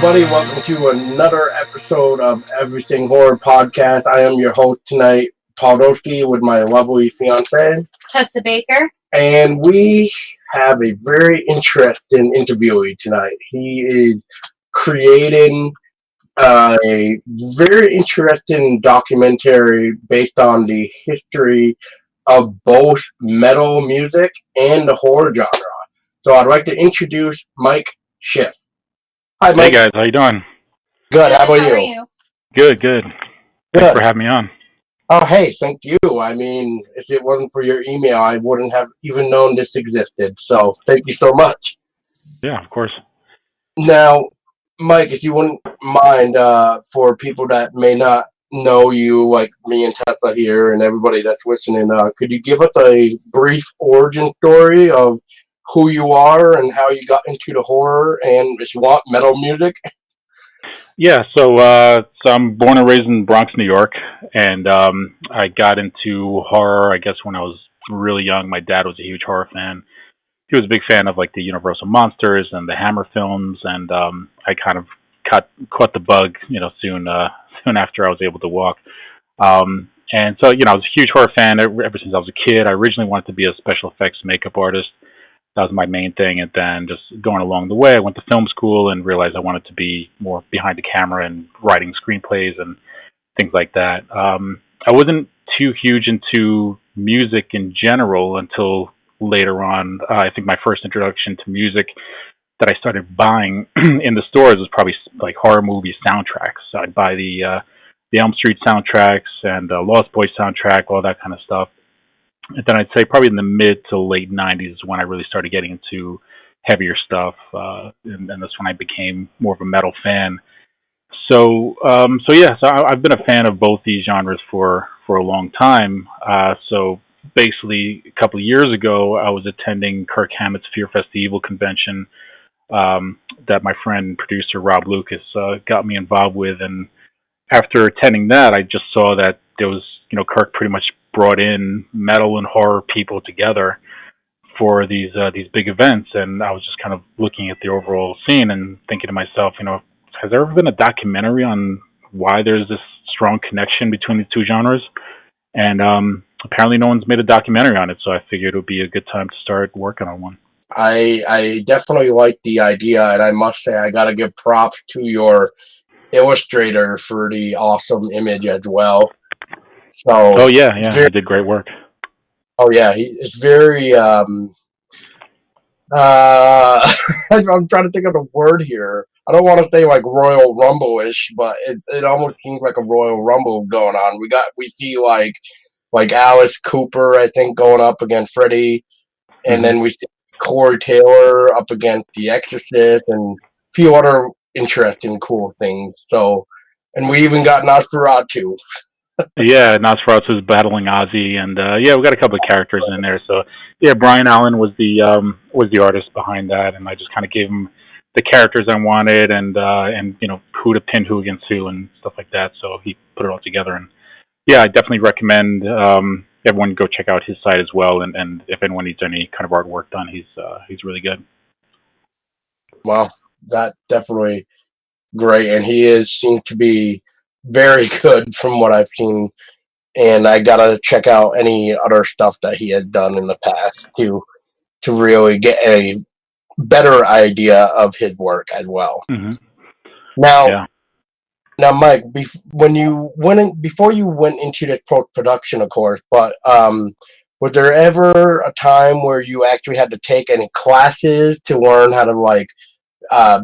everybody. Welcome to another episode of Everything Horror Podcast. I am your host tonight, Paul Doski, with my lovely fiance, Tessa Baker. And we have a very interesting interviewee tonight. He is creating a very interesting documentary based on the history of both metal music and the horror genre. So I'd like to introduce Mike Schiff. Hi, Mike. Hey guys, how you doing? Good. How about you? Good. Thanks for having me on. Oh, hey, thank you. I mean, if it wasn't for your email, I wouldn't have even known this existed. So thank you so much. Yeah, of course. Now, Mike, if you wouldn't mind, for people that may not know you, like me and Tessa here and everybody that's listening, could you give us a brief origin story of who you are and how you got into the horror and, if you want, metal music? Yeah, so I'm born and raised in Bronx, New York, and I got into horror, I guess, when I was really young. My dad was a huge horror fan. He was a big fan of like the Universal Monsters and the Hammer films, and I kind of caught the bug, soon after I was able to walk. And so, I was a huge horror fan ever since I was a kid. I originally wanted to be a special effects makeup artist. That was my main thing, and then just going along the way, I went to film school and realized I wanted to be more behind the camera and writing screenplays and things like that. I wasn't too huge into music in general until later on. I think my first introduction to music that I started buying in the stores was probably like horror movie soundtracks. So I'd buy the Elm Street soundtracks and Lost Boys soundtrack, all that kind of stuff. And then I'd say probably in the mid to late 90s is when I really started getting into heavier stuff, and that's when I became more of a metal fan. So I've been a fan of both these genres for a long time. So basically, a couple of years ago, I was attending Kirk Hammett's Fear Fest the Evil convention that my friend and producer Rob Lucas got me involved with, and after attending that, I just saw that there was, Kirk pretty much brought in metal and horror people together for these big events, and I was just kind of looking at the overall scene and thinking to myself, has there ever been a documentary on why there's this strong connection between the two genres? And apparently no one's made a documentary on it, so I figured it would be a good time to start working on one. I definitely like the idea, and I must say I got to give props to your illustrator for the awesome image as well. So, he did great work. Oh yeah, it's very. I'm trying to think of the word here. I don't want to say like Royal Rumble-ish, but it almost seems like a Royal Rumble going on. We see like Alice Cooper, I think, going up against Freddie, and then we see Corey Taylor up against The Exorcist, and a few other interesting, cool things. So, and we even got Nosferatu. Yeah, Nosferatu is battling Ozzy, and we got a couple of characters in there. So yeah, Brian Allen was the artist behind that, and I just kind of gave him the characters I wanted, and who to pin who against who and stuff like that. So he put it all together, and yeah, I definitely recommend everyone go check out his site as well. And if anyone needs any kind of artwork done, he's really good. Well, that definitely great, and seemed to be very good from what I've seen, and I gotta check out any other stuff that he had done in the past to really get a better idea of his work as well. Mm-hmm. Now, Mike, before you went into this post-production, of course, but was there ever a time where you actually had to take any classes to learn how to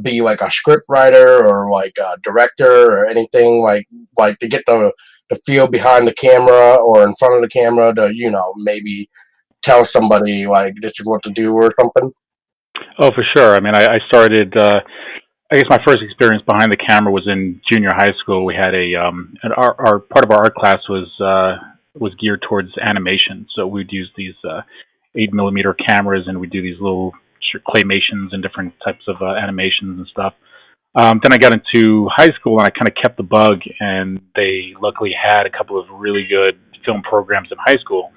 be like a script writer or like a director or anything like to get the feel behind the camera or in front of the camera to maybe tell somebody like this is what to do or something? Oh, for sure. I mean, I started. I guess my first experience behind the camera was in junior high school. We had our part of our art class was geared towards animation, so we'd use these 8mm cameras, and we'd do these little claymations and different types of animations and stuff. Then I got into high school, and I kind of kept the bug, and they luckily had a couple of really good film programs in high school,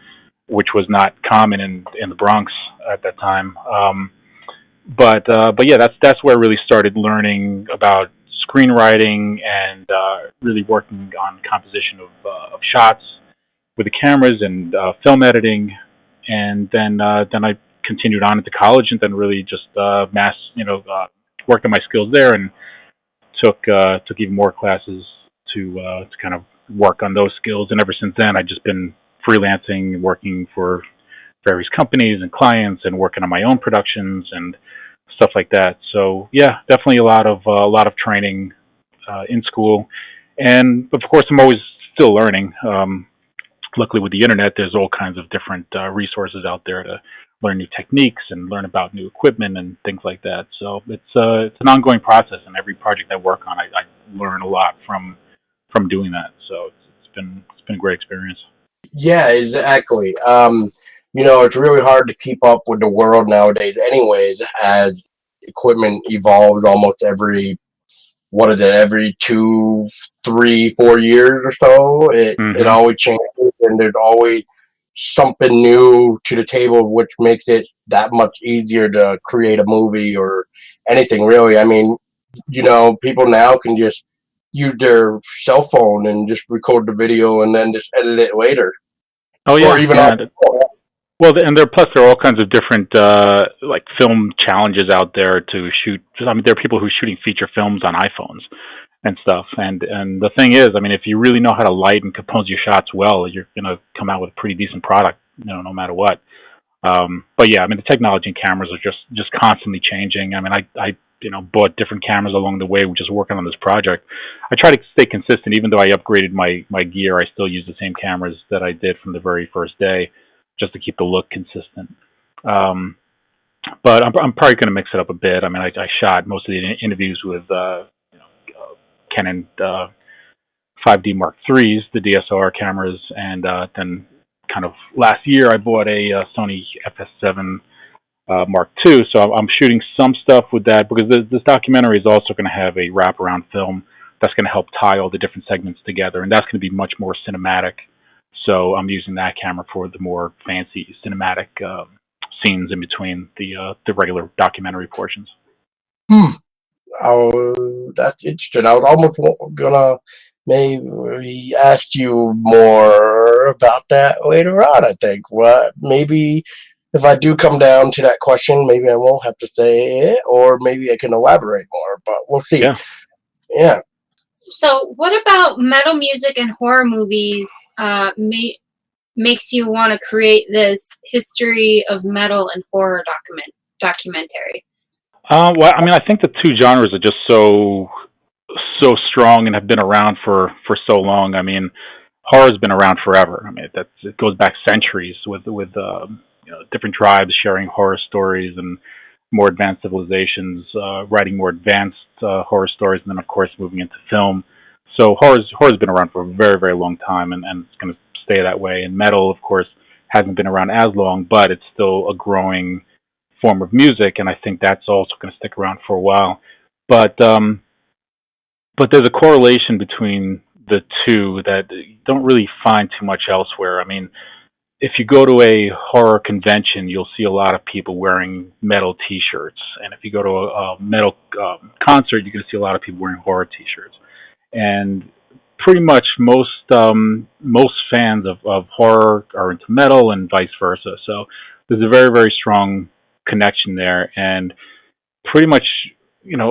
which was not common in the Bronx at that time. But yeah, that's where I really started learning about screenwriting and really working on composition of shots with the cameras and film editing, and then I continued on into college and then really just worked on my skills there and took even more classes to kind of work on those skills. And ever since then, I've just been freelancing, working for various companies and clients, and working on my own productions and stuff like that. So yeah, definitely a lot of training in school, and of course, I'm always still learning. Luckily, with the internet, there's all kinds of different resources out there to learn new techniques and learn about new equipment and things like that. So it's an ongoing process, and every project I work on, I learn a lot from doing that. So it's been a great experience. Yeah, exactly. It's really hard to keep up with the world nowadays, anyways, as equipment evolves almost every 2, 3, 4 years or so. It Mm-hmm. always changes, and there's always something new to the table, which makes it that much easier to create a movie or anything, really. I mean, people now can just use their cell phone and just record the video and then just edit it later, Oh or yeah, even on. yeah. Well, and there are all kinds of different like film challenges out there to shoot. I mean, there are people who are shooting feature films on iPhones and stuff. And the thing is, I mean, if you really know how to light and compose your shots well, you're gonna come out with a pretty decent product, no matter what. But yeah, I mean, the technology and cameras are just constantly changing. I mean, I bought different cameras along the way, just working on this project. I try to stay consistent, even though I upgraded my gear. I still use the same cameras that I did from the very first day, just to keep the look consistent. Um, but I'm probably going to mix it up a bit. I mean, I shot most of the interviews with Canon 5D Mark IIIs, the DSLR cameras, and then kind of last year I bought a Sony FS7 Mark II. So I'm shooting some stuff with that because this documentary is also going to have a wraparound film that's going to help tie all the different segments together, and that's going to be much more cinematic. So I'm using that camera for the more fancy cinematic scenes in between the regular documentary portions. That's interesting. I was almost gonna maybe ask you more about that later on. I think. What maybe if I do come down to that question, maybe I won't have to say it, or maybe I can elaborate more. But we'll see. Yeah. Yeah. So, what about metal music and horror movies makes you want to create this history of metal and horror documentary? Well, I mean, I think the two genres are just so strong and have been around for so long. I mean, horror's been around forever. I mean, it goes back centuries with different tribes sharing horror stories and more advanced civilizations writing more advanced horror stories, and then of course moving into film. So horror's been around for a very, very long time, and it's going to stay that way. And metal, of course, hasn't been around as long, but it's still a growing form of music, and I think that's also going to stick around for a while. But there's a correlation between the two that you don't really find too much elsewhere. I mean, if you go to a horror convention, you'll see a lot of people wearing metal T-shirts, and if you go to a metal concert, you're going to see a lot of people wearing horror T-shirts. And pretty much most fans of horror are into metal, and vice versa. So there's a very, very strong connection there, and pretty much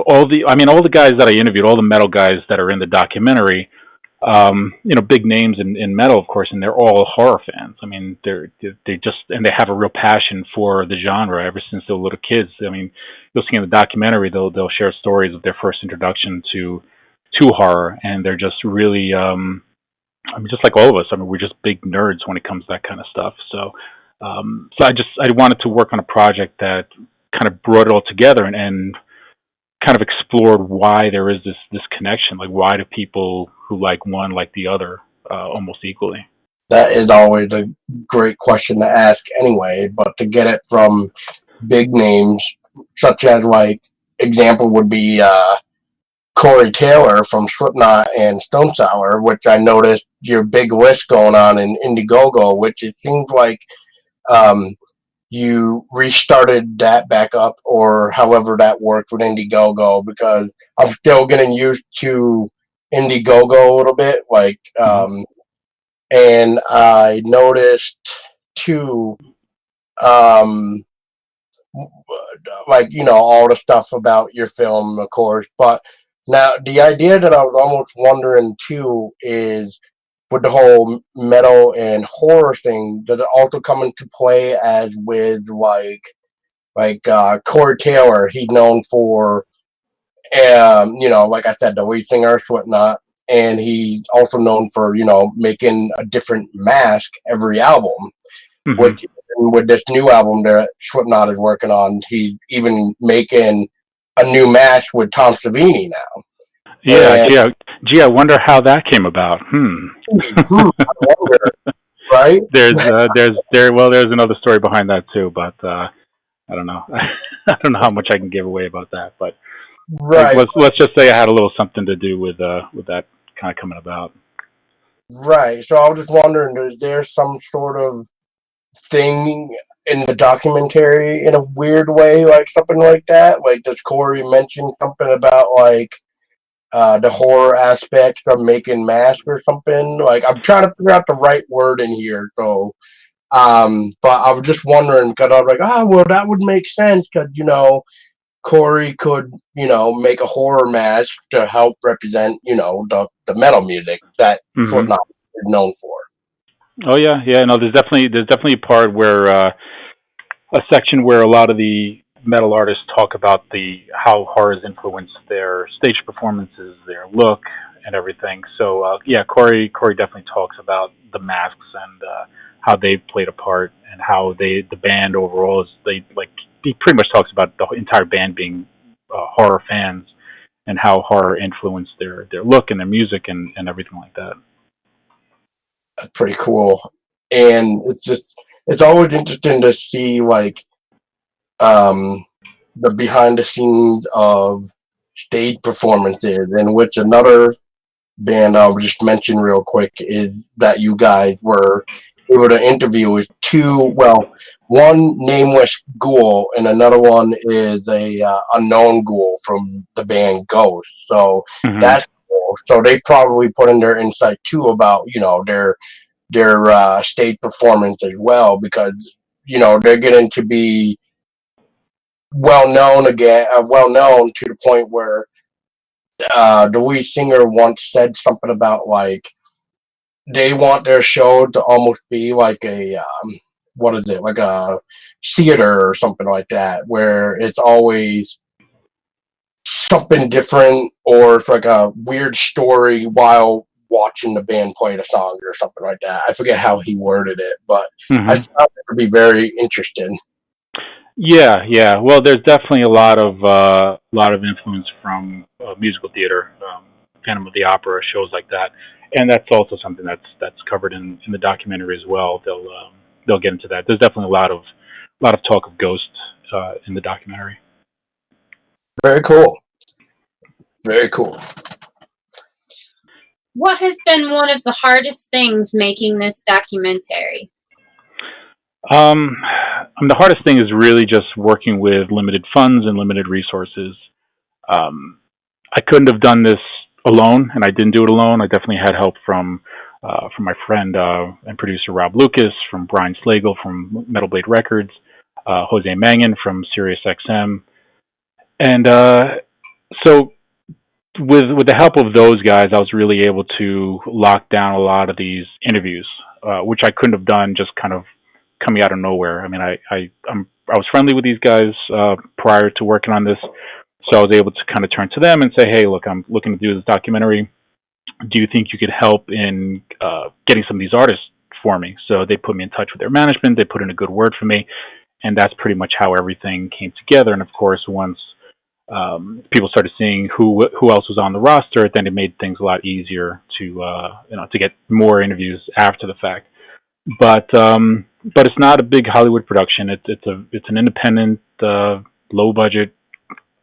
all the guys that I interviewed, all the metal guys that are in the documentary, big names in metal, of course, and they're all horror fans. I mean, they just, and they have a real passion for the genre ever since they were little kids. I mean, you'll see in the documentary they'll share stories of their first introduction to horror, and they're just really, I mean, just like all of us. I mean, we're just big nerds when it comes to that kind of stuff. So I wanted to work on a project that kind of brought it all together and kind of explored why there is this connection. Like, why do people who like one like the other almost equally? That is always a great question to ask anyway, but to get it from big names, such as, like, example would be Corey Taylor from Slipknot and Stone Sour, which I noticed your big list going on in Indiegogo, which it seems like you restarted that back up, or however that worked with Indiegogo, because I'm still getting used to Indiegogo a little bit, like, and I noticed too, um, like, all the stuff about your film, of course, but now the idea that I was almost wondering too is, with the whole metal and horror thing, does it also come into play as with Corey Taylor? He's known for, like I said, the lead singer of Slipknot, and he's also known for, making a different mask every album. Which, with this new album that Slipknot is working on, he's even making a new mask with Tom Savini now. Yeah, gee, I wonder how that came about. I wonder, right? There's another story behind that too, but I don't know. I don't know how much I can give away about that, but Right. let's just say I had a little something to do with that kind of coming about. Right. So I was just wondering, is there some sort of thing in the documentary in a weird way, like something like that? Like, does Corey mention something about the horror aspects of making masks or something? Like, I'm trying to figure out the right word in here. So, but I was just wondering, because I was like, well, that would make sense, because Corey could, make a horror mask to help represent, the metal music that Slipknot is known for. Oh yeah. No, there's definitely a part where a section where a lot of the metal artists talk about how horror has influenced their stage performances, their look, and everything. So yeah, Corey definitely talks about the masks and how they've played a part, and how the band overall he pretty much talks about the entire band being horror fans, and how horror influenced their look and their music and everything like that. That's pretty cool. And it's always interesting to see the behind the scenes of stage performances, in which another band I'll just mention real quick is that you guys were able to interview with one nameless ghoul, and another one is a unknown ghoul from the band Ghost. So that's cool. So they probably put in their insight too about their stage performance as well, because they're getting to be well known to the point where the lead singer once said something about they want their show to almost be like a what is it, like a theater or something like that, where it's always something different, or it's like a weird story while watching the band play the song or something like that. I forget how he worded it, but I thought it would be very interesting. Yeah. Well, there's definitely a lot of influence from musical theater, Phantom of the Opera, shows like that, and that's also something that's covered in the documentary as well. They'll get into that. There's definitely a lot of talk of ghosts in the documentary. Very cool. Very cool. What has been one of the hardest things making this documentary? The hardest thing is really just working with limited funds and limited resources. I couldn't have done this alone, and I didn't do it alone. I definitely had help from my friend and producer Rob Lucas, from Brian Slagle from Metal Blade Records, Jose Mangan from SiriusXM, and so with the help of those guys, I was really able to lock down a lot of these interviews, which I couldn't have done just kind of coming out of nowhere. I mean, I was friendly with these guys prior to working on this, so I was able to kind of turn to them and say, hey, look, I'm looking to do this documentary. Do you think you could help in getting some of these artists for me? So they put me in touch with their management. They put in a good word for me, and that's pretty much how everything came together. And of course, once people started seeing who else was on the roster, then it made things a lot easier to get more interviews after the fact. But it's not a big Hollywood production. It's an independent, low budget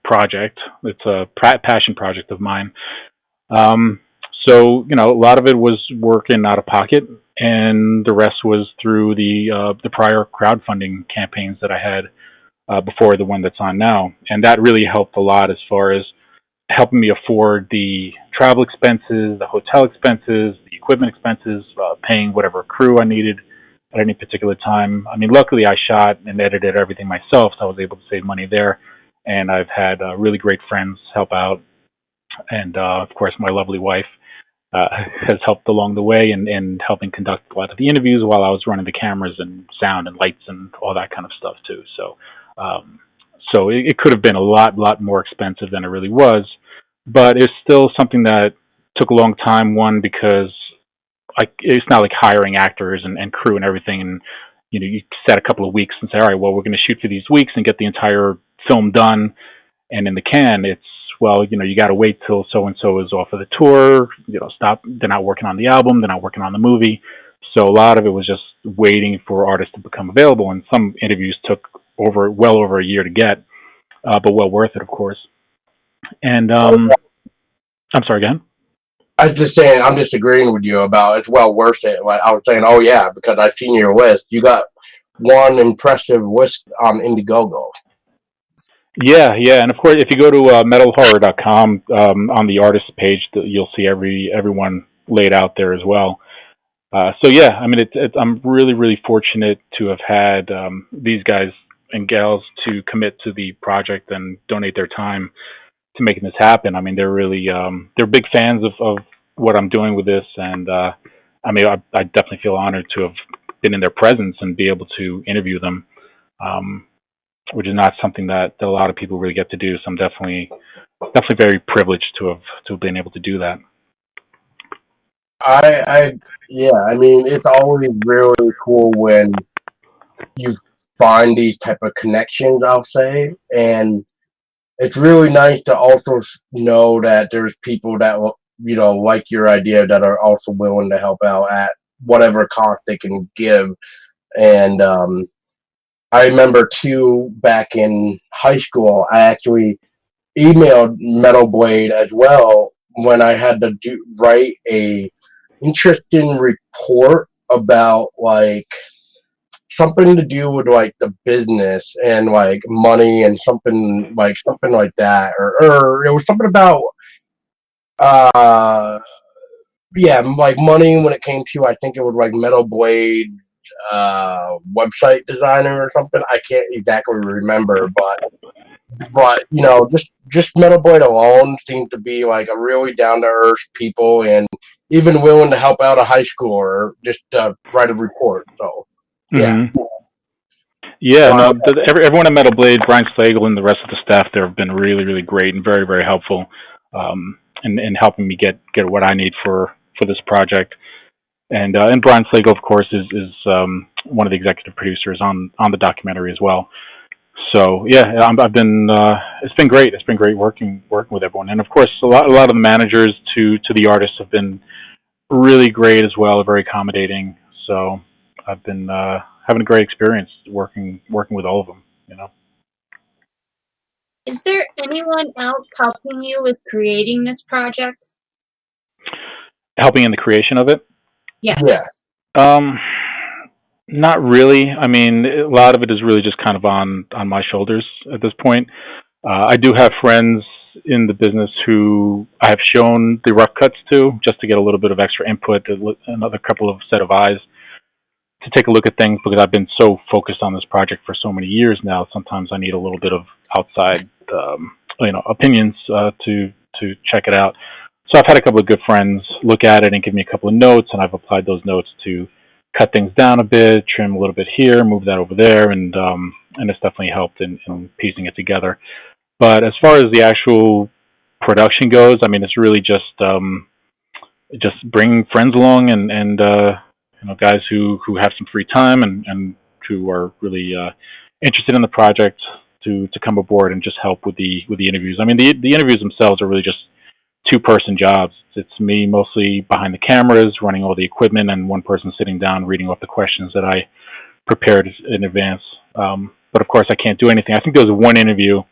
project. It's a passion project of mine. So a lot of it was working out of pocket, and the rest was through the prior crowdfunding campaigns that I had before the one that's on now, and that really helped a lot as far as helping me afford the travel expenses, the hotel expenses, the equipment expenses, paying whatever crew I needed at any particular time. I mean, luckily I shot and edited everything myself, so I was able to save money there. And I've had really great friends help out, and of course my lovely wife has helped along the way and helping conduct a lot of the interviews while I was running the cameras and sound and lights and all that kind of stuff too. Um, so it could have been a lot more expensive than it really was, but it's still something that took a long time. One, because it's not like hiring actors and crew and everything, and you set a couple of weeks and say, all right, well, we're going to shoot for these weeks and get the entire film done and in the can. It's, well, you got to wait till so and so is off of the tour. Stop. They're not working on the album. They're not working on the movie. So a lot of it was just waiting for artists to become available, and some interviews took well over a year to get, but well worth it, of course. And I'm sorry, again. I was just saying, I'm just agreeing with you about it's well worth it. Like I was saying, oh yeah, because I've seen your list. You got one impressive list on Indiegogo. Yeah, and of course, if you go to metalhorror.com, on the artist page, you'll see everyone laid out there as well. So yeah, I mean, I'm really fortunate to have had these guys and gals to commit to the project and donate their time to making this happen. I mean, they're really they're big fans of what I'm doing with this, and I mean, I definitely feel honored to have been in their presence and be able to interview them, which is not something that a lot of people really get to do. So I'm definitely very privileged to have been able to do that. Yeah, I mean, it's always really cool when you find these type of connections, I'll say, and it's really nice to also know that there's people that like your idea that are also willing to help out at whatever cost they can give. And I remember too, back in high school, I actually emailed Metal Blade as well when I had to write a interesting report about like something to do with like the business and like money and something like that, or it was something about yeah, like money when it came to, I think it was like Metal Blade website designer or something. I can't exactly remember, but just Metal Blade alone seemed to be like a really down to earth people and even willing to help out a high schooler just write a report. So yeah. Mm-hmm. Yeah, no, everyone at Metal Blade, Brian Slagle and the rest of the staff there have been really great and very helpful in helping me get what I need for this project. And Brian Slagle, of course, is one of the executive producers on the documentary as well. So yeah, I've been it's been great. It's been great working with everyone, and of course, a lot of the managers to the artists have been really great as well, very accommodating. So I've been having a great experience working with all of them. Is there anyone else helping you with creating this project? Helping in the creation of it? Yes. Yeah. Not really. I mean, a lot of it is really just kind of on my shoulders at this point. I do have friends in the business who I have shown the rough cuts to, just to get a little bit of extra input, another couple of set of eyes to take a look at things, because I've been so focused on this project for so many years now. Sometimes I need a little bit of outside, opinions to check it out. So I've had a couple of good friends look at it and give me a couple of notes, and I've applied those notes to cut things down a bit, trim a little bit here, move that over there, and it's definitely helped in piecing it together. But as far as the actual production goes, I mean, it's really just bringing friends along and guys who have some free time and who are really interested in the project to come aboard and just help with the interviews. I mean, the interviews themselves are really just two-person jobs. It's me mostly behind the cameras, running all the equipment, and one person sitting down reading off the questions that I prepared in advance. But of course, I can't do anything. I think there was one interview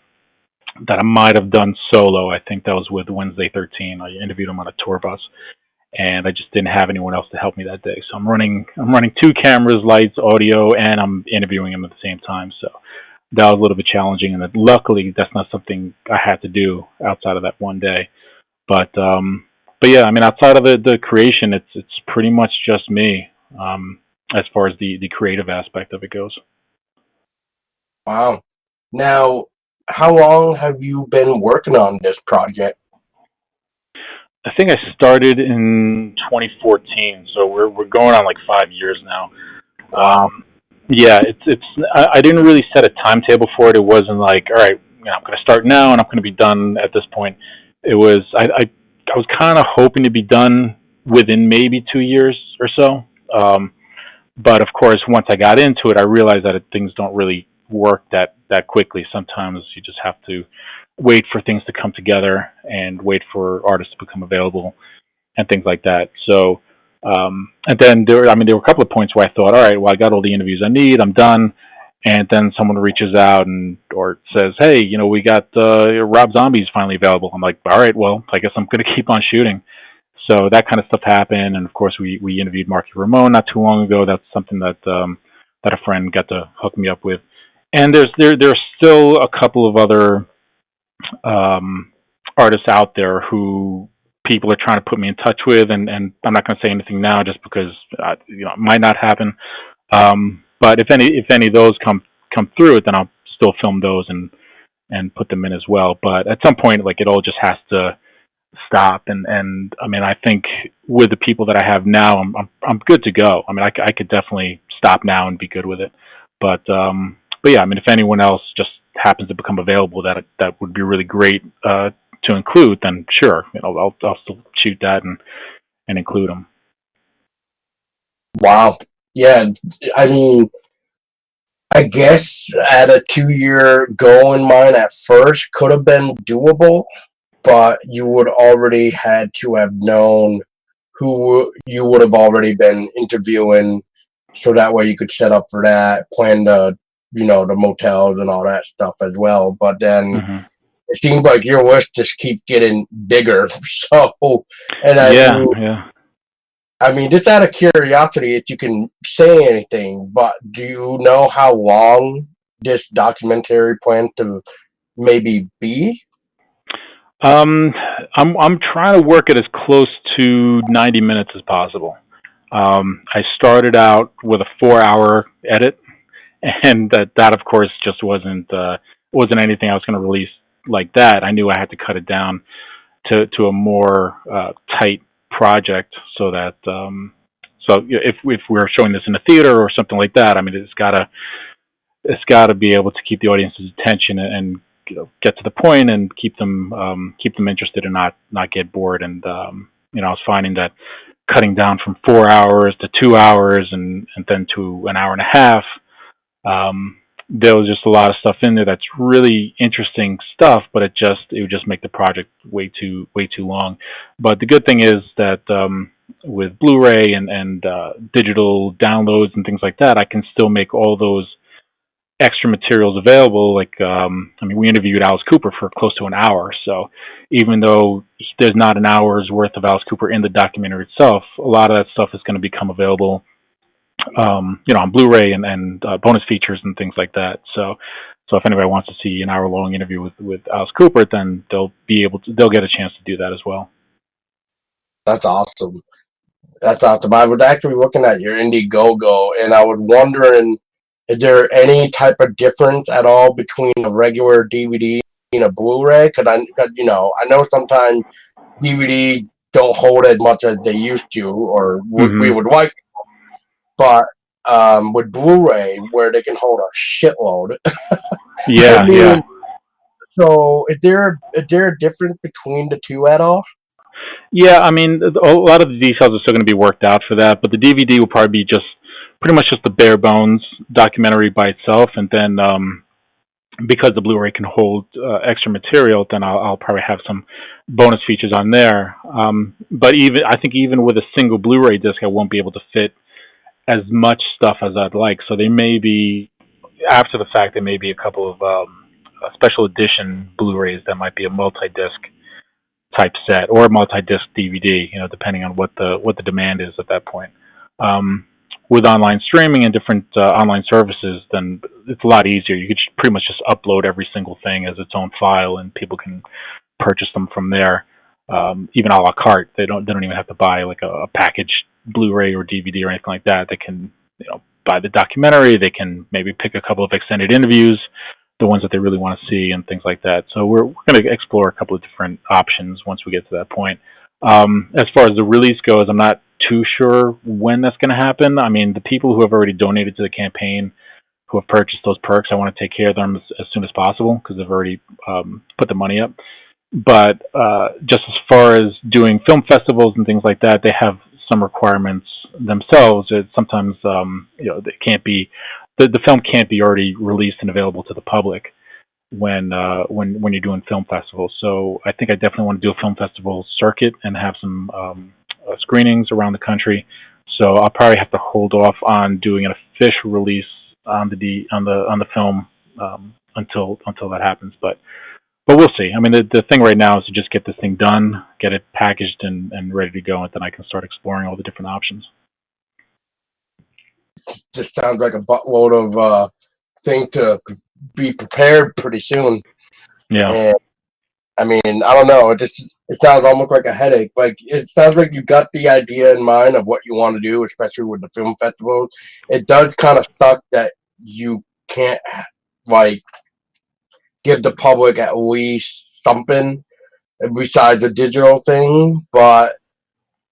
that I might have done solo. I think that was with Wednesday 13. I interviewed him on a tour bus, and I just didn't have anyone else to help me that day. So I'm running 2 cameras, lights, audio, and I'm interviewing him at the same time. So that was a little bit challenging, and luckily that's not something I had to do outside of that one day. But yeah, I mean, outside of the creation, it's pretty much just me, as far as the creative aspect of it goes. Wow. Now, how long have you been working on this project? I think I started in 2014, so we're going on like 5 years now. Wow. Yeah, I didn't really set a timetable for it. It wasn't like, all right, I'm going to start now and I'm going to be done at this point. It was I was kind of hoping to be done within maybe 2 years or so. But of course, once I got into it, I realized that things don't really work that quickly. Sometimes you just have to wait for things to come together and wait for artists to become available and things like that. So, and then there were a couple of points where I thought, all right, well, I got all the interviews I need, I'm done. And then someone reaches out or says, hey, we got Rob Zombie's finally available. I'm like, all right, well, I guess I'm going to keep on shooting. So that kind of stuff happened, and of course we interviewed Marky Ramone not too long ago. That's something that a friend got to hook me up with. And there's still a couple of other artists out there who people are trying to put me in touch with, and I'm not going to say anything now just because it might not happen. But if any of those come through, then I'll still film those and put them in as well. But at some point, like, it all just has to stop. And I mean, I think with the people that I have now, I'm good to go. I mean, I could definitely stop now and be good with it. But yeah, I mean, if anyone else just happens to become available that would be really great to include, then sure, I'll still shoot that and include them. Wow. Yeah. I mean, I guess at a 2-year goal in mind at first could have been doable, but you would already had to have known who you would have already been interviewing, so that way you could set up for that, plan the motels and all that stuff as well. But then it seems like your list just keep getting bigger. So, and I mean, just out of curiosity, if you can say anything, but do you know how long this documentary plans to maybe be? I'm trying to work it as close to 90 minutes as possible. I started out with a 4-hour edit, and that of course just wasn't anything I was going to release like that. I knew I had to cut it down to a more tight project, so that so if we're showing this in a theater or something like that, I mean, it's got to be able to keep the audience's attention and get to the point and keep them interested and not get bored. And I was finding that cutting down from 4 hours to 2 hours and then to an hour and a half, there was just a lot of stuff in there that's really interesting stuff, but it would just make the project way too long. But the good thing is that with Blu-ray and digital downloads and things like that, I can still make all those extra materials available. Like, we interviewed Alice Cooper for close to an hour. So even though there's not an hour's worth of Alice Cooper in the documentary itself, a lot of that stuff is going to become available, on Blu-ray and bonus features and things like that. So if anybody wants to see an hour-long interview with Alice Cooper, then they'll get a chance to do that as well. That's awesome. I was actually looking at your Indiegogo, and I was wondering, is there any type of difference at all between a regular DVD and a Blu-ray? Because I know sometimes DVD don't hold as much as they used to, or we would like, but with Blu-ray, where they can hold a shitload. Yeah, yeah. So is there a difference between the two at all? Yeah, I mean, a lot of the details are still going to be worked out for that, but the DVD will probably be pretty much just the bare bones documentary by itself, and then because the Blu-ray can hold extra material, then I'll probably have some bonus features on there. But I think even with a single Blu-ray disc, I won't be able to fit as much stuff as I'd like. So there may be, after the fact, there may be a couple of special edition Blu-rays that might be a multi-disc type set or a multi-disc DVD, depending on what the demand is at that point. With online streaming and different online services, then it's a lot easier. You could pretty much just upload every single thing as its own file, and people can purchase them from there, even a la carte. They don't even have to buy like a packaged Blu-ray or DVD or anything like that. They can buy the documentary. They can maybe pick a couple of extended interviews, the ones that they really want to see, and things like that. So we're going to explore a couple of different options once we get to that point. As far as the release goes, I'm not too sure when that's going to happen. I mean, the people who have already donated to the campaign, who have purchased those perks, I want to take care of them as soon as possible because they've already put the money up. But just as far as doing film festivals and things like that, they have some requirements themselves. It sometimes they can't be the film can't be already released and available to the public when you're doing film festivals. So I think I definitely want to do a film festival circuit and have some screenings around the country. So I'll probably have to hold off on doing an official release on the film until that happens. But we'll see. I mean, the thing right now is to just get this thing done, get it packaged and ready to go, and then I can start exploring all the different options. Just sounds like a buttload of thing to be prepared pretty soon. Yeah. And I mean, I don't know. It sounds almost like a headache. Like, it sounds like you got the idea in mind of what you want to do, especially with the film festival. It does kind of suck that you can't, like, give the public at least something besides the digital thing, but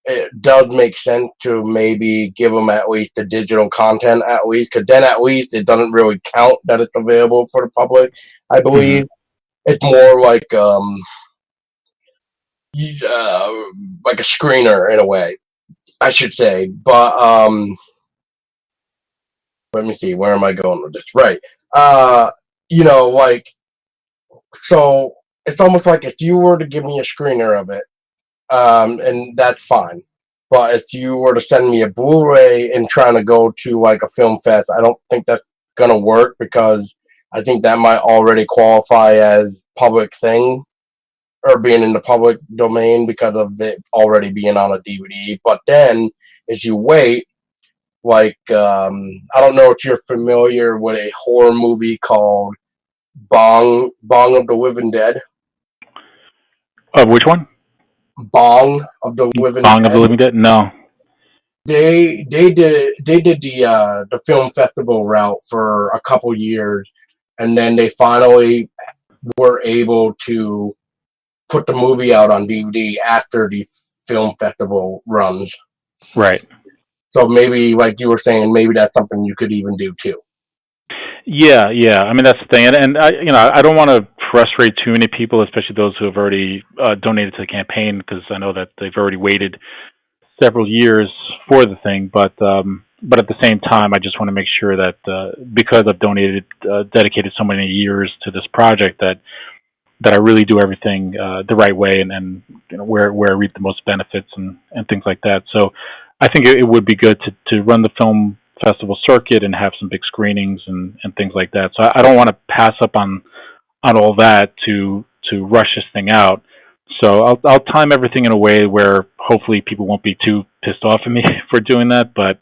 it does make sense to maybe give them at least the digital content at least, because then at least it doesn't really count that it's available for the public, I believe. Mm-hmm. It's more like a screener in a way, I should say. But let me see, where am I going with this? Right. So it's almost like if you were to give me a screener of it, and that's fine. But if you were to send me a Blu-ray and trying to go to like a film fest, I don't think that's gonna work because I think that might already qualify as public thing or being in the public domain because of it already being on a DVD. But then as you wait, like I don't know if you're familiar with a horror movie called Bong of the Living Dead. Which one? Bong of the Living Bong Dead. of the Living Dead? No. They did the film festival route for a couple years, and then they finally were able to put the movie out on DVD after the film festival runs. Right. So maybe, like you were saying, maybe that's something you could even do too. Yeah. I mean, that's the thing, and I don't want to frustrate too many people, especially those who have already donated to the campaign, because I know that they've already waited several years for the thing. But at the same time, I just want to make sure that because I've dedicated so many years to this project, that I really do everything the right way, and where I reap the most benefits and things like that. So I think it would be good to run the film festival circuit and have some big screenings and things like that. So I don't want to pass up on all that to rush this thing out. So I'll time everything in a way where hopefully people won't be too pissed off at me for doing that, but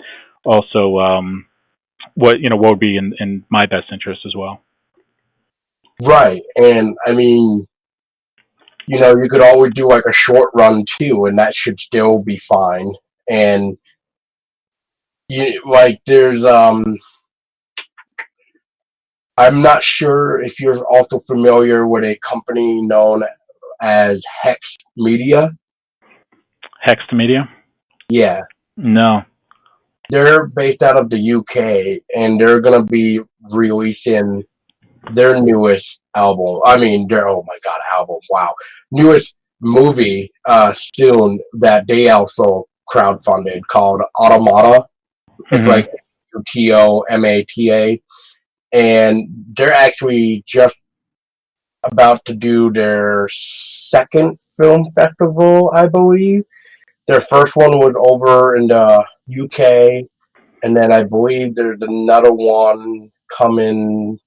also what would be in my best interest as well. Right, and I mean, you could always do like a short run too, and that should still be fine. And there's I'm not sure if you're also familiar with a company known as Hex Media. Hex Media? Yeah. No. They're based out of the UK, and they're gonna be releasing their newest album. I mean, album. Wow, newest movie soon that they also crowdfunded called Automata. It's Mm-hmm. like Tomata, and they're actually just about to do their second film festival, I believe. Their first one was over in the UK, and then I believe there's another one coming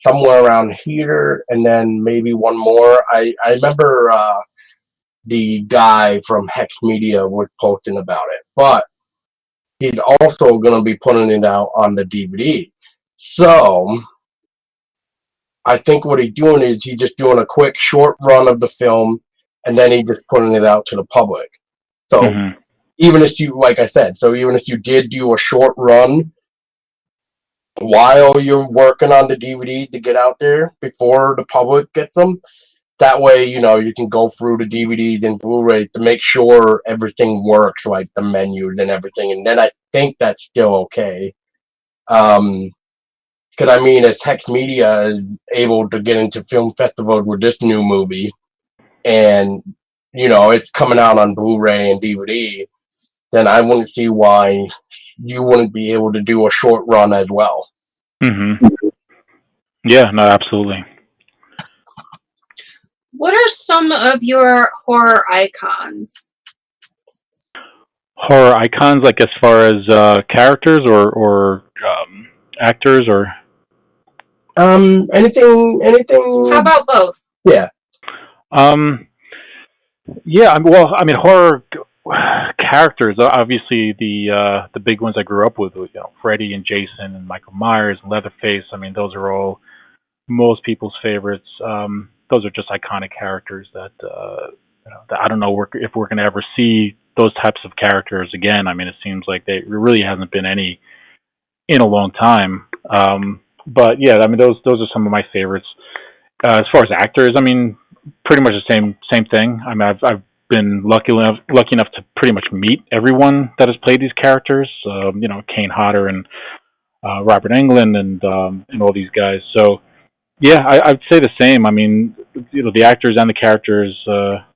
somewhere around here, and then maybe one more. I remember the guy from Hex Media was posting about it. But he's also going to be putting it out on the DVD. So I think what he's doing is he's just doing a quick short run of the film, and then he's just putting it out to the public. So even if you, like I said, so even if you did do a short run while you're working on the DVD to get out there before the public gets them, that way, you know, you can go through the DVDs and Blu-ray to make sure everything works, like the menus and everything. And then I think that's still okay. Because, I mean, if Hex Media is able to get into film festivals with this new movie, and, you know, it's coming out on Blu-ray and DVD, then I wouldn't see why you wouldn't be able to do a short run as well. Yeah, no, absolutely. What are some of your horror icons? Horror icons, like as far as characters or actors, or anything. How about both? Yeah. Yeah. Well, I mean, horror characters. Obviously, the big ones I grew up with, you know, Freddy and Jason and Michael Myers and Leatherface. I mean, those are all most people's favorites. Those are just iconic characters that you know, that I don't know if we're going to ever see those types of characters again. I mean, it seems like there really hasn't been any in a long time. But yeah, I mean, those are some of my favorites. As far as actors, I mean, pretty much the same thing. I mean, I've been lucky enough to pretty much meet everyone that has played these characters. You know, Kane Hodder and Robert Englund and all these guys. So yeah, I'd say the same. I mean, you know, the actors and the characters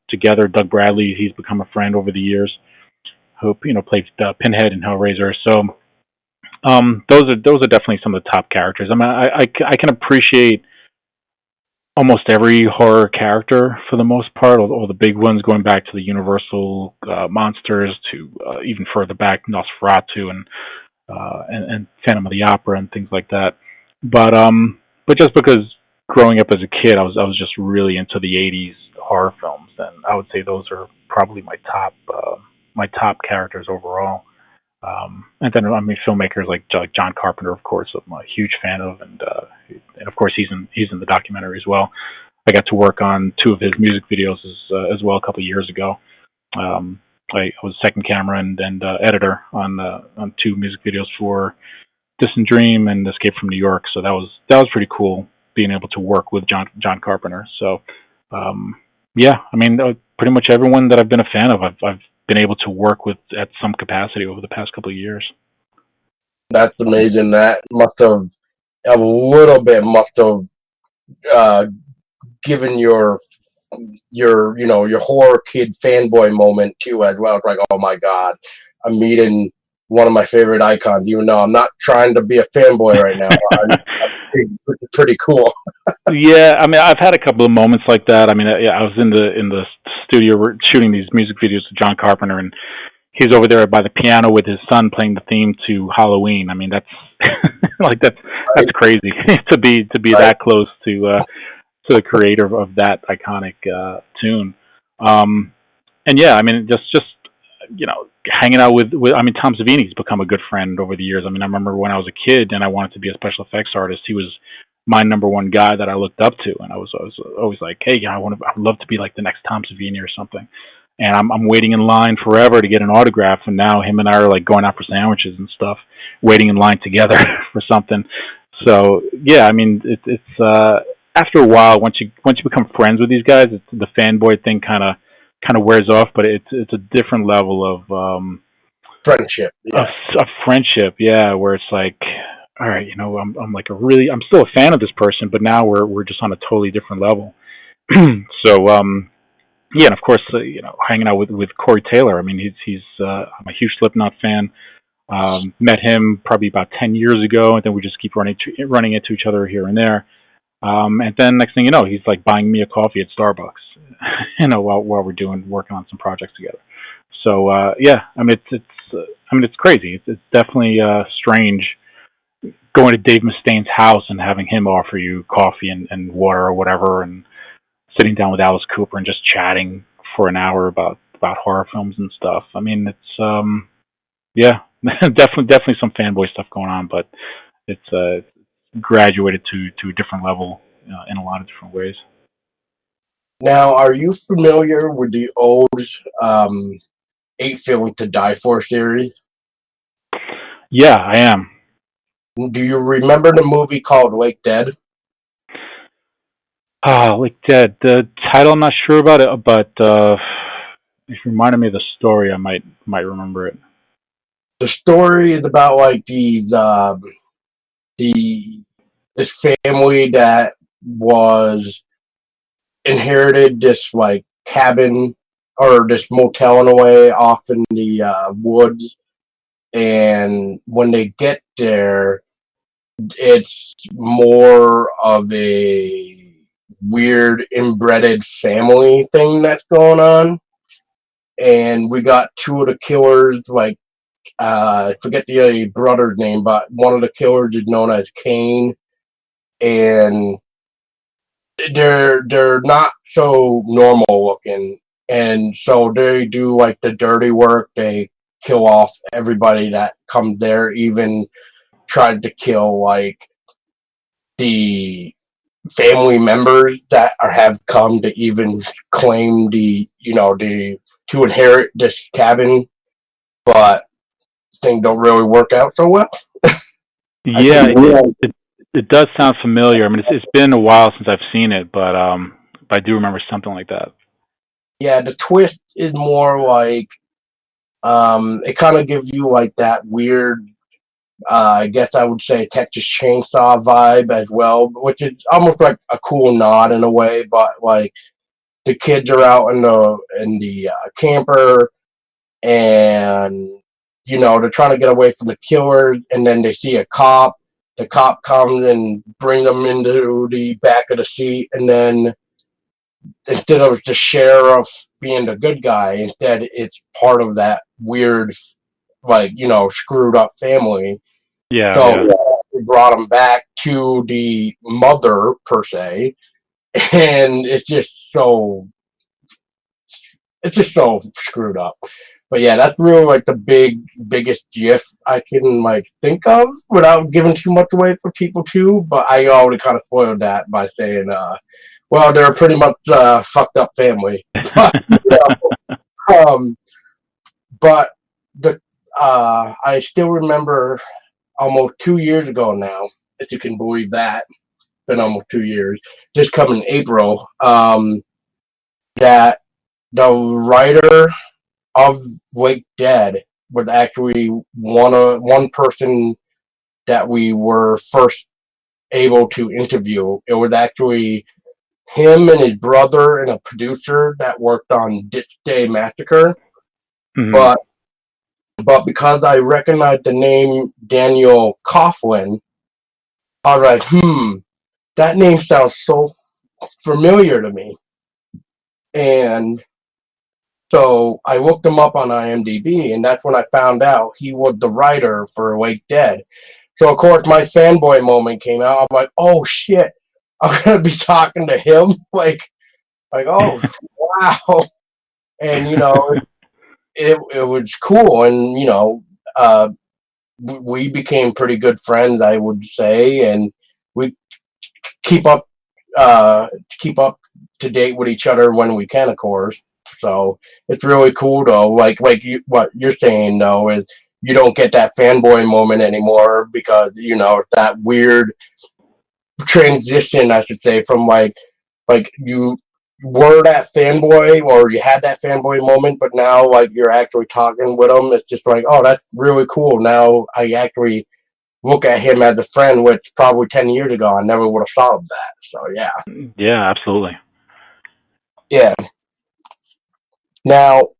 together. Doug Bradley, he's become a friend over the years. Who, you know, played Pinhead in Hellraiser. So those are definitely some of the top characters. I mean, I can appreciate almost every horror character for the most part, all the big ones going back to the Universal monsters to even further back Nosferatu and Phantom of the Opera and things like that. But just because growing up as a kid, I was just really into the '80s horror films, and I would say those are probably my top characters overall. And then, I mean, filmmakers like John Carpenter, of course, I'm a huge fan of, and of course he's in the documentary as well. I got to work on 2 of his music videos as well a couple of years ago. I was second camera and editor on 2 music videos for Distant Dream and Escape from New York. So that was pretty cool being able to work with John Carpenter. So yeah, I mean, pretty much everyone that I've been a fan of, I've been able to work with at some capacity over the past couple of years. That's amazing. That must have a little bit given your horror kid fanboy moment too as well. It's like, oh my god, I'm meeting one of my favorite icons, even though I'm not trying to be a fanboy right now. It's pretty cool. Yeah, I mean, I've had a couple of moments like that. I mean, I was in the studio shooting these music videos with John Carpenter, and he's over there by the piano with his son playing the theme to Halloween. I mean, that's like that's crazy to be that close to the creator of that iconic tune. And yeah, I mean, just you know, hanging out with I mean, Tom Savini's become a good friend over the years. I mean, I remember when I was a kid and I wanted to be a special effects artist, he was my number one guy that I looked up to, and I was always like, hey, I'd love to be like the next Tom Savini or something. And I'm waiting in line forever to get an autograph, and now him and I are like going out for sandwiches and stuff, waiting in line together for something. So yeah, I mean, it's after a while, once you become friends with these guys, the fanboy thing kind of wears off, but it's a different level of friendship, yeah. of friendship, yeah, where it's like, all right, you know, I'm still a fan of this person, but now we're just on a totally different level. So yeah, and of course, you know, hanging out with Corey Taylor. I mean, he's I'm a huge Slipknot fan. Met him probably about 10 years ago, and then we just keep running into each other here and there. And then next thing you know, he's like buying me a coffee at Starbucks, you know, while we're working on some projects together. So yeah, I mean, it's crazy. It's definitely strange going to Dave Mustaine's house and having him offer you coffee and water or whatever, and sitting down with Alice Cooper and just chatting for an hour about horror films and stuff. I mean, it's yeah, definitely some fanboy stuff going on, but it's graduated to a different level in a lot of different ways. Now, are you familiar with the old 8 Feeling to Die For series? Yeah, I am. Do you remember the movie called Wake Dead? Like that. The title I'm not sure about it, but if you reminded me of the story, I might remember it. The story is about like the this family that was inherited this like cabin or this motel in a way off in the woods, and when they get there, it's more of a weird inbred family thing that's going on. And we got two of the killers, like I forget the brother's name, but one of the killers is known as Kane, and they're not so normal looking, and so they do like the dirty work. They kill off everybody that comes there, even tried to kill like the family members that have come to even claim the to inherit this cabin, but things don't really work out so well. Yeah, it does sound familiar. I mean, it's been a while since I've seen it, but I do remember something like that. Yeah, the twist is more like it kind of gives you like that weird, I guess I would say Texas Chainsaw vibe as well, which is almost like a cool nod in a way. But like the kids are out in the camper, and they're trying to get away from the killers, and then they see a cop. The cop comes and brings them into the back of the seat, and then instead of the sheriff being the good guy, instead it's part of that weird, like screwed up family. Yeah, So yeah. we brought him back to the mother per se, and it's just so screwed up. But yeah, that's really like the biggest gif I can like think of without giving too much away for people too. But I already kind of spoiled that by saying, well, they're pretty much fucked up family. But um, but the I still remember almost 2 years ago now, if you can believe that. Been almost 2 years. This coming April, that the writer of Wake Dead was actually one person that we were first able to interview. It was actually him and his brother and a producer that worked on Ditch Day Massacre. Mm-hmm. But because I recognized the name Daniel Coughlin, I was like, that name sounds so familiar to me. And so I looked him up on IMDb, and that's when I found out he was the writer for Wake Dead. So of course my fanboy moment came out. I'm like, oh shit, I'm gonna be talking to him. like oh wow, and it was cool, and we became pretty good friends, I would say, and we keep up keep up to date with each other when we can, of course. So it's really cool though. What you're saying though is you don't get that fanboy moment anymore because that weird transition, I should say, from like you were that fanboy or you had that fanboy moment, but now like you're actually talking with them. It's just like, oh, that's really cool. Now I actually look at him as a friend, which probably 10 years ago I never would have thought of that. So yeah. Yeah, absolutely. Yeah. Now,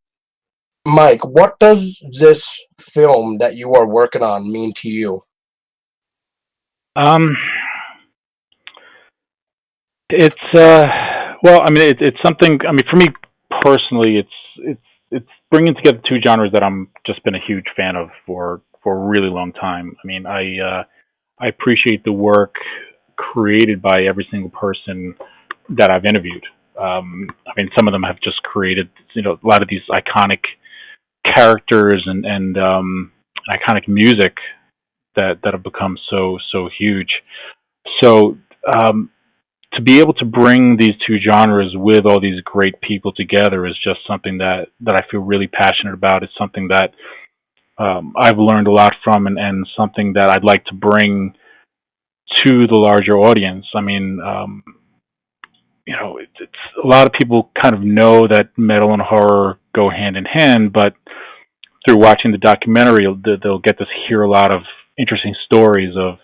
Mike, what does this film that you are working on mean to you? Um, it's well, I mean, it's something. I mean, for me personally, it's bringing together two genres that I'm just been a huge fan of for a really long time. I mean, I appreciate the work created by every single person that I've interviewed. I mean, some of them have just created, a lot of these iconic characters and iconic music that have become so huge. So to be able to bring these two genres with all these great people together is just something that I feel really passionate about. It's something that I've learned a lot from, and something that I'd like to bring to the larger audience. I mean, it's a lot of people kind of know that metal and horror go hand in hand, but through watching the documentary, they'll get to hear a lot of interesting stories of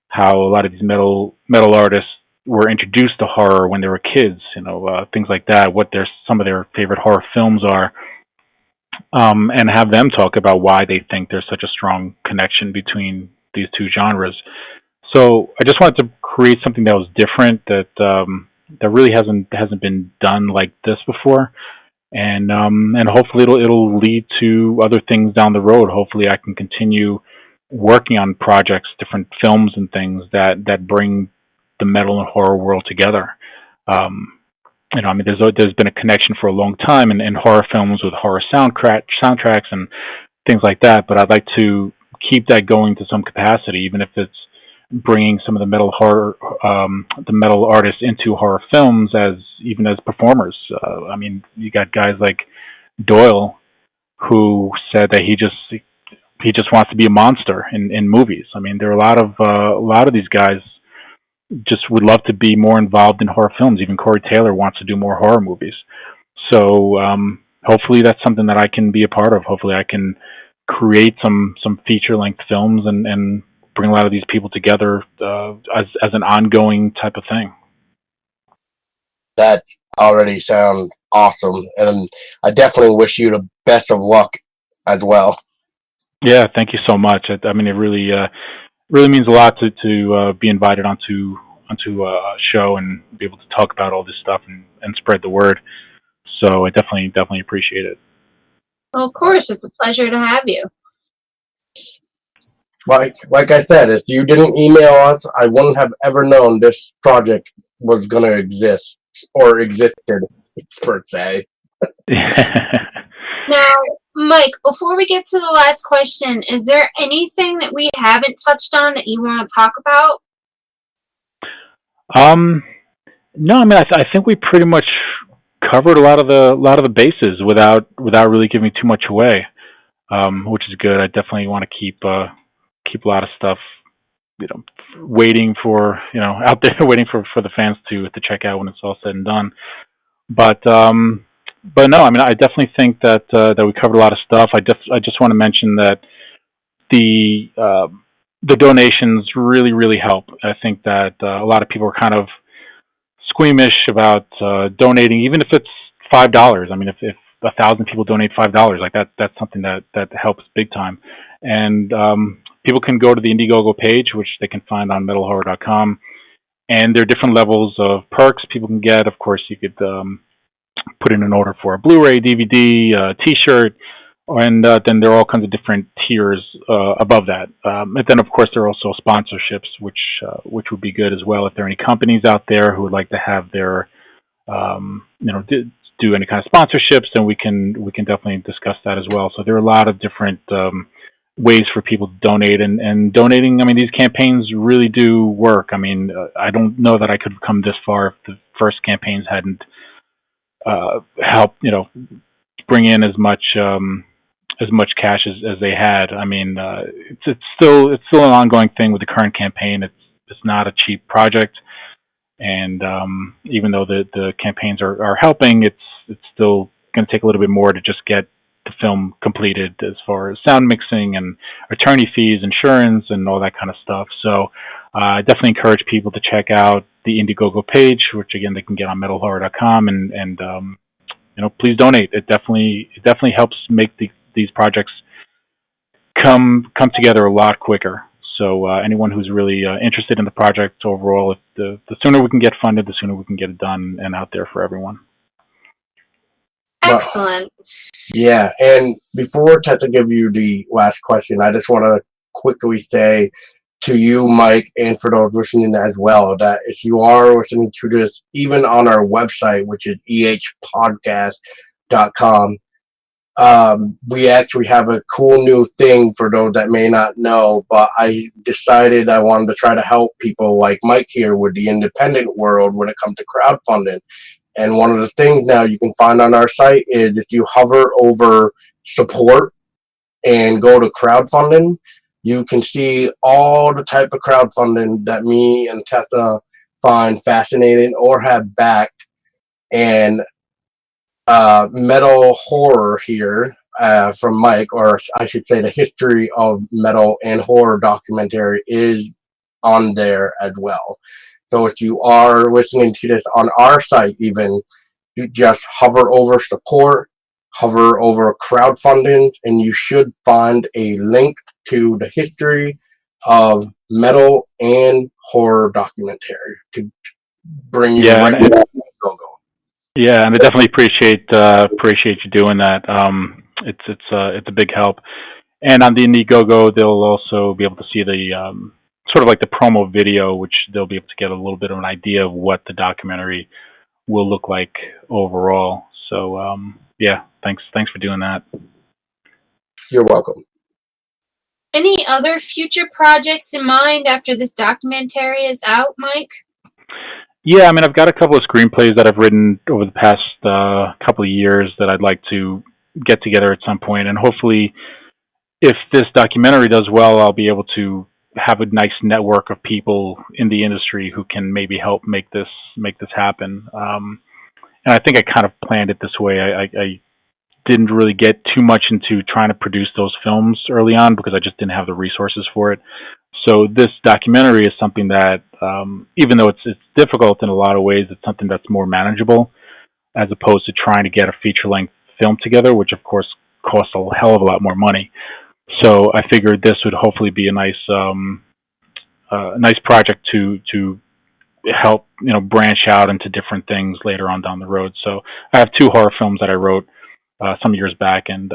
how a lot of these metal artists were introduced to horror when they were kids. Things like that. What some of their favorite horror films are, and have them talk about why they think there's such a strong connection between these two genres. So I just wanted to create something that was different, that really hasn't been done like this before, and hopefully it'll lead to other things down the road. Hopefully I can continue working on projects, different films and things that bring the metal and horror world together. I mean, there's been a connection for a long time in horror films with horror soundtracks and things like that. But I'd like to keep that going to some capacity, even if it's bringing some of the metal artists into horror films even as performers. I mean, you got guys like Doyle, who said that he just wants to be a monster in movies. I mean, there are a lot of these guys just would love to be more involved in horror films. Even Corey Taylor wants to do more horror movies. So hopefully that's something that I can be a part of. Hopefully I can create some feature length films and bring a lot of these people together as an ongoing type of thing. That already sounds awesome, and I definitely wish you the best of luck as well. Yeah, thank you so much. I mean, it really means a lot to be invited onto a show and be able to talk about all this stuff and spread the word. So I definitely appreciate it. Well, of course, it's a pleasure to have you. Like I said, if you didn't email us, I wouldn't have ever known this project was going to exist or existed, per se. Now, Mike, before we get to the last question, is there anything that we haven't touched on that you want to talk about? No, I mean, I think we pretty much covered a lot of the bases without really giving too much away, which is good. I definitely want to keep a lot of stuff, waiting for out there, waiting for the fans to check out when it's all said and done. But no, I mean, I definitely think that we covered a lot of stuff. I just want to mention that the donations really help. I think that a lot of people are kind of squeamish about donating, even if it's $5. I mean, if 1,000 people donate $5, like that's something that helps big time. And people can go to the Indiegogo page, which they can find on metalhorror.com, and there are different levels of perks people can get. Of course, you could put in an order for a Blu-ray, DVD, T-shirt, and then there are all kinds of different tiers above that. And then, of course, there are also sponsorships, which would be good as well. If there are any companies out there who would like to have their, do any kind of sponsorships, then we can definitely discuss that as well. So there are a lot of different ways for people to donate, and donating. I mean, these campaigns really do work. I mean, I don't know that I could have come this far if the first campaigns hadn't helped, bring in as much cash as they had. I mean, it's still an ongoing thing with the current campaign. It's not a cheap project, and even though the campaigns are helping, it's still going to take a little bit more to just get the film completed, as far as sound mixing and attorney fees, insurance, and all that kind of stuff. So I definitely encourage people to check out the Indiegogo page, which again they can get on metalhorror.com, and please donate. It definitely helps make these projects come together a lot quicker. So anyone who's really interested in the project overall, the sooner we can get funded, the sooner we can get it done and out there for everyone. Excellent. Yeah, and before Tessa give you the last question, I just want to quickly say to you, Mike, and for those listening as well, that if you are listening to this, even on our website, which is ehpodcast.com, we actually have a cool new thing for those that may not know, but I decided I wanted to try to help people like Mike here with the independent world when it comes to crowdfunding. And one of the things now you can find on our site is if you hover over support and go to crowdfunding, you can see all the type of crowdfunding that me and Tessa find fascinating or have backed. And metal horror here from Mike, or I should say the history of metal and horror documentary is on there as well. So if you are listening to this on our site, even, you just hover over support, hover over crowdfunding, and you should find a link to the history of metal and horror documentary to bring you right to that logo. Yeah, and I definitely appreciate you doing that. It's a big help. And on the Indiegogo, they'll also be able to see the sort of like the promo video, which they'll be able to get a little bit of an idea of what the documentary will look like overall. So yeah, thanks for doing that. You're welcome. Any other future projects in mind after this documentary is out, Mike? Yeah, I mean, I've got a couple of screenplays that I've written over the past couple of years that I'd like to get together at some point, and hopefully, if this documentary does well, I'll be able to have a nice network of people in the industry who can maybe help make this happen. And I think I kind of planned it this way. I didn't really get too much into trying to produce those films early on because I just didn't have the resources for it. So this documentary is something that, even though it's difficult in a lot of ways, it's something that's more manageable as opposed to trying to get a feature-length film together, which of course costs a hell of a lot more money. So I figured this would hopefully be a nice project to help branch out into different things later on down the road. So I have 2 horror films that I wrote some years back, and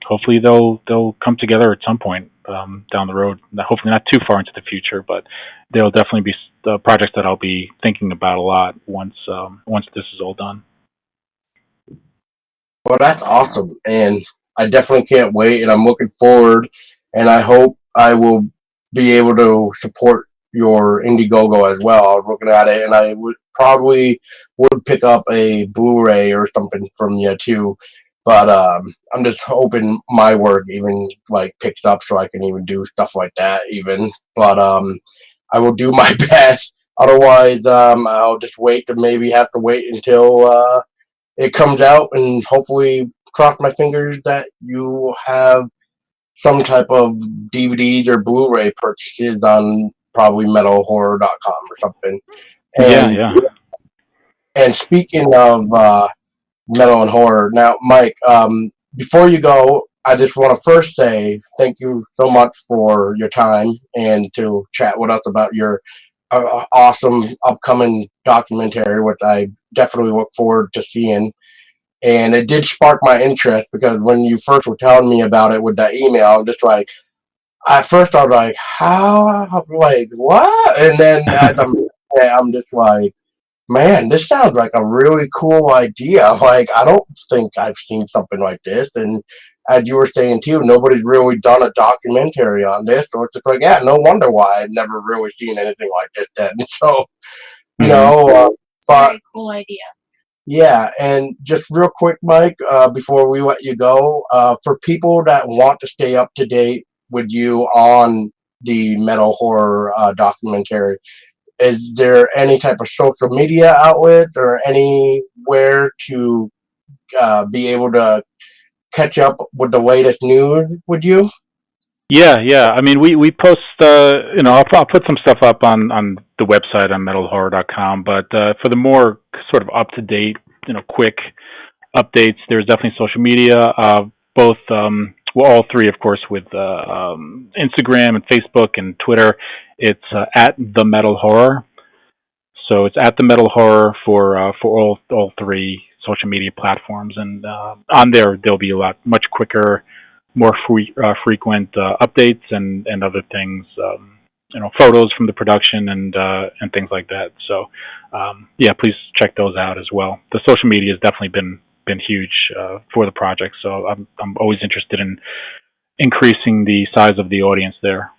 hopefully they'll come together at some point down the road. Hopefully not too far into the future, but they'll definitely be projects that I'll be thinking about a lot once this is all done. Well, that's awesome, and I definitely can't wait, and I'm looking forward, and I hope I will be able to support your Indiegogo as well. I was looking at it, and I would probably pick up a Blu-ray or something from you too. But I'm just hoping my work even like picks up so I can even do stuff like that even. But I will do my best. Otherwise, I'll just wait to maybe have to wait until it comes out, and hopefully cross my fingers that you have some type of DVDs or Blu-ray purchases on probably metalhorror.com or something. And, yeah. And speaking of metal and horror, now, Mike, before you go, I just want to first say thank you so much for your time and to chat with us about your awesome upcoming documentary, which I definitely look forward to seeing. And it did spark my interest because when you first were telling me about it with that email, I'm just like, at first I was like, how, like, what? And then as I'm just like, man, this sounds like a really cool idea. Like, I don't think I've seen something like this. And as you were saying too, nobody's really done a documentary on this. So it's just like, yeah, no wonder why I've never really seen anything like this then. So, you know, it's a very cool idea. Yeah, and just real quick, Mike, before we let you go, for people that want to stay up to date with you on the metal horror documentary, is there any type of social media outlet or anywhere to be able to catch up with the latest news with you? Yeah. I mean, we post, I'll put some stuff up on the website on metalhorror.com, but for the more sort of up to date, quick updates, there's definitely social media, both, all 3, of course, with Instagram and Facebook and Twitter. It's at the Metal Horror. So it's at the Metal Horror for all 3 social media platforms, and on there'll be a much quicker, more frequent updates and other things photos from the production and things like that. So yeah, please check those out as well. The social media has definitely been huge for the project. So I'm always interested in increasing the size of the audience there.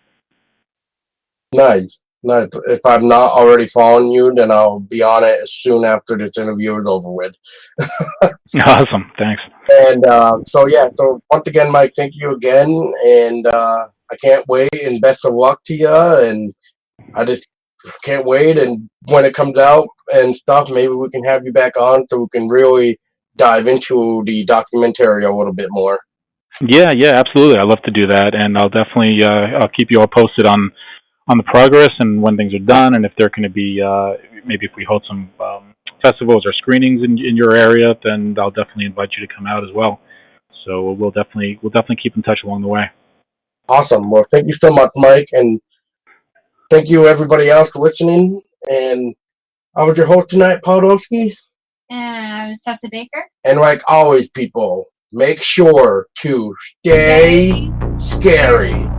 Nice. If I'm not already following you, then I'll be on it as soon after this interview is over with. Awesome. Thanks. And so once again, Mike, thank you again, and I can't wait, and best of luck to you, and I just can't wait, and when it comes out and stuff, maybe we can have you back on so we can really dive into the documentary a little bit more. Yeah, absolutely. I'd love to do that, and I'll definitely I'll keep you all posted on the progress and when things are done, and if they're going to be maybe if we hold some festivals or screenings in your area, then I'll definitely invite you to come out as well. So we'll definitely keep in touch along the way. Awesome. Well, thank you so much, Mike, and thank you everybody else for listening. And I was your host tonight, Podolsky. And I was Tessa Baker. And like always, people, make sure to stay scary.